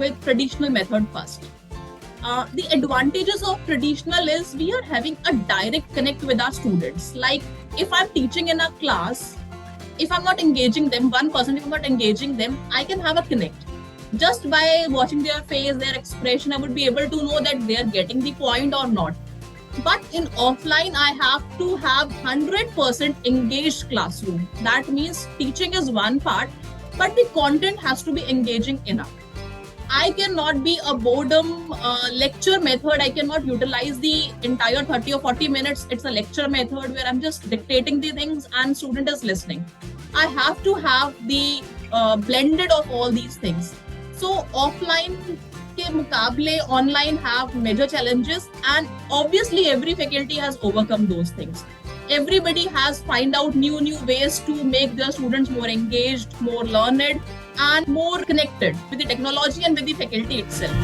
with traditional method first. The advantages of traditional is we are having a direct connect with our students. Like if I'm teaching in a class, if I'm not engaging them, one person, if I'm not engaging them, I can have a connect. Just by watching their face, their expression, I would be able to know that they are getting the point or not. But in offline, I have to have 100% engaged classroom. That means teaching is one part, but the content has to be engaging enough. I cannot be a boredom lecture method. I cannot utilize the entire 30 or 40 minutes. It's a lecture method where I'm just dictating the things and student is listening. I have to have the blended of all these things. So offline के मुकाबले online have major challenges, and obviously every faculty has overcome those things. Everybody has find out new ways to make their students more engaged, more learned, and more connected with the technology and with the faculty itself.